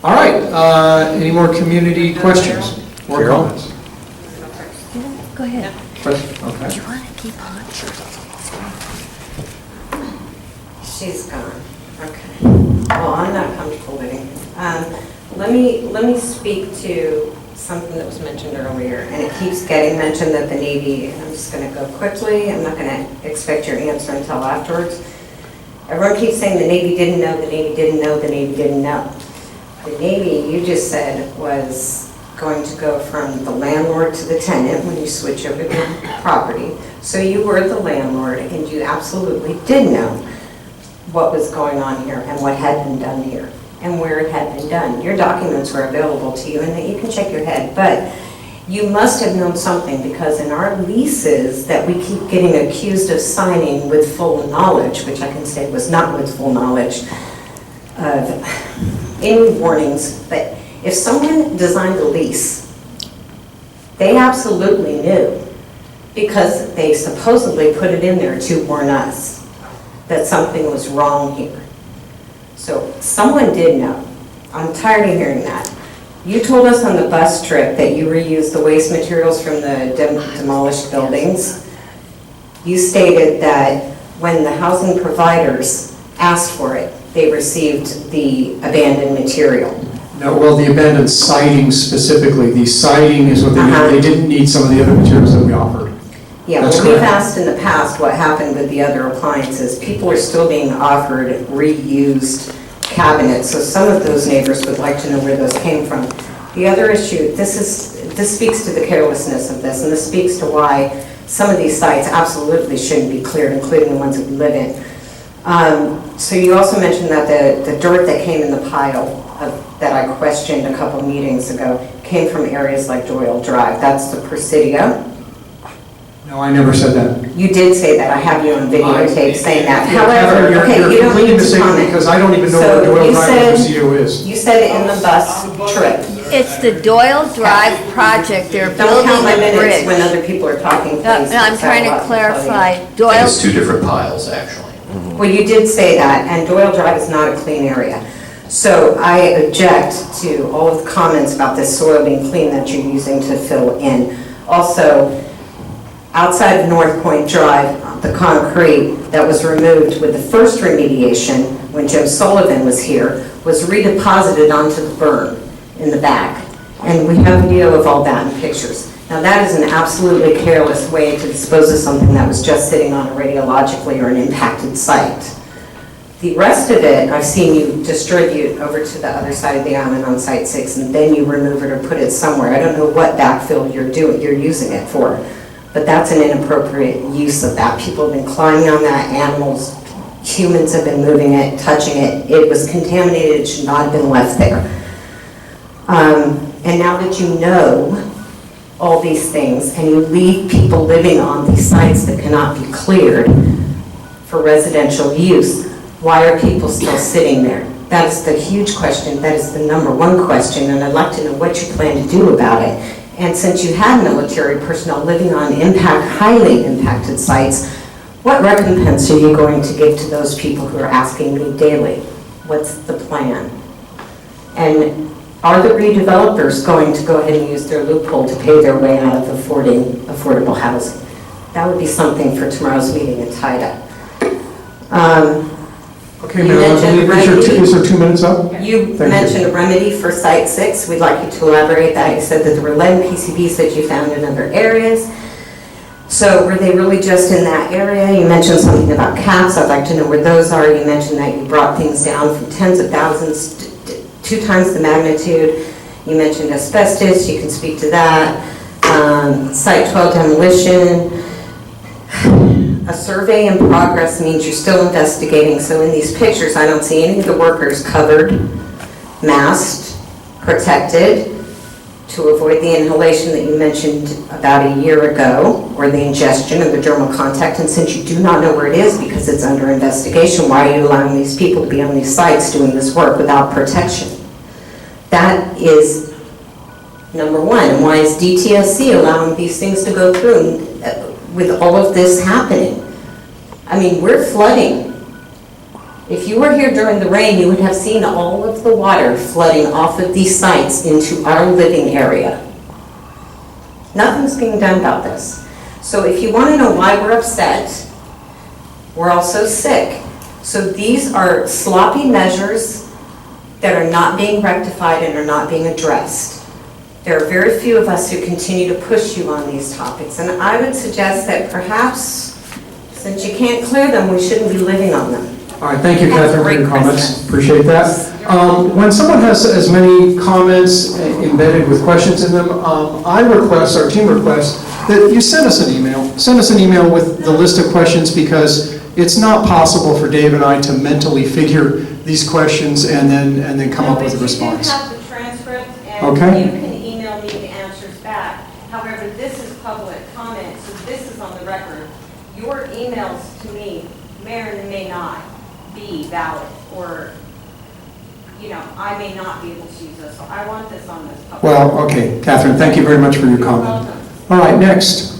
All right, any more community questions or comments? Go ahead. Okay. Do you want to keep on? She's gone. Okay. Well, I'm not comfortable waiting. Let me speak to something that was mentioned earlier, and it keeps getting mentioned that the Navy, and I'm just going to go quickly, I'm not going to expect your answer until afterwards. Everyone keeps saying the Navy didn't know, the Navy didn't know, the Navy didn't know. The Navy, you just said, was going to go from the landlord to the tenant when you switch over the property. So you were the landlord, and you absolutely did know what was going on here and what had been done here and where it had been done. Your documents were available to you and that you can check your head, but you must have known something, because in our leases that we keep getting accused of signing with full knowledge, which I can say was not with full knowledge of any warnings, but if someone designed a lease, they absolutely knew, because they supposedly put it in there to warn us that something was wrong here. So someone did know. I'm tired of hearing that. You told us on the bus trip that you reused the waste materials from the demolished buildings. You stated that when the housing providers asked for it, they received the abandoned material. No, well, the abandoned siding specifically, the siding is what they needed. They didn't need some of the other materials that we offered. Yeah, That's well, we've correct. asked in the past what happened with the other appliances. People are still being offered reused cabinets, so some of those neighbors would like to know where those came from. The other issue, this speaks to the carelessness of this, and this speaks to why some of these sites absolutely shouldn't be cleared, including the ones that we live in. So you also mentioned that the dirt that came in the pile that I questioned a couple meetings ago came from areas like Doyle Drive. That's the Presidio. No, I never said that. You did say that. I have you on videotape saying that. However, You're okay, you don't completely need to mistaken, comment. because I don't even know So what Doyle you Drive said- Presidio is. You said it in the bus trip. It's the Doyle Drive project. They're Don't count my building a minutes when bridge. other people are talking, No, please. no, I'm trying to clarify. I think Doyle, it's two different piles, actually. Well, you did say that, and Doyle Drive is not a clean area. So I object to all of the comments about this soil being clean that you're using to fill in. Also, outside of North Point Drive, the concrete that was removed with the first remediation, when Jim Sullivan was here, was redeposited onto the berm in the back. And we have video of all that in pictures. Now that is an absolutely careless way to dispose of something that was just sitting on a radiologically or an impacted site. The rest of it, I've seen you distribute over to the other side of the island on Site 6, and then you remove it or put it somewhere. I don't know what backfill you're using it for, but that's an inappropriate use of that. People have been climbing on that, animals, humans have been moving it, touching it. It was contaminated, it should not have been left there. And now that you know all these things, and you leave people living on these sites that cannot be cleared for residential use, why are people still sitting there? That is the huge question. That is the number one question, and I'd like to know what you plan to do about it. And since you have military personnel living on highly impacted sites, what recompense are you going to give to those people who are asking me daily? What's the plan? And are the redevelopers going to go ahead and use their loophole to pay their way out of affording affordable housing? That would be something for tomorrow's meeting in TIDA. Okay, You ma'am, mentioned is there 2 minutes up? You Thank mentioned a remedy for Site 6. We'd like you to elaborate that. You said that there were lead PCBs that you found in other areas. So were they really just in that area? You mentioned something about cats. I'd like to know where those are. You mentioned that you brought things down from tens of thousands to 2 times the magnitude. You mentioned asbestos. You can speak to that. Site 12 demolition. A survey in progress means you're still investigating. So in these pictures, I don't see any of the workers covered, masked, protected, to avoid the inhalation that you mentioned about a year ago, or the ingestion of the dermal contact. And since you do not know where it is because it's under investigation, why are you allowing these people to be on these sites doing this work without protection? That is number one. And why is DTSC allowing these things to go through with all of this happening? I mean, we're flooding If you were here during the rain, you would have seen all of the water flooding off of these sites into our living area. Nothing's being done about this. So if you want to know why we're upset, we're also sick. So these are sloppy measures that are not being rectified and are not being addressed. There are very few of us who continue to push you on these topics, and I would suggest that perhaps, since you can't clear them, we shouldn't be living on them. All right, thank you, That's a Catherine, for your great comments. question. Appreciate that. When someone has as many comments embedded with questions in them, I request, our team requests, that you send us an email. Send us an email with the list of questions, because it's not possible for Dave and I to mentally figure these questions and then come up with a response. No, but you do have the transcript, and Okay. you can email me the answers back. However, this is public comment, so this is on the record. Your emails to me may or may not be valid, or, I may not be able to use this, so I want this on this public. Well, okay, Catherine, thank you very much for your You're comment. welcome. All right, next.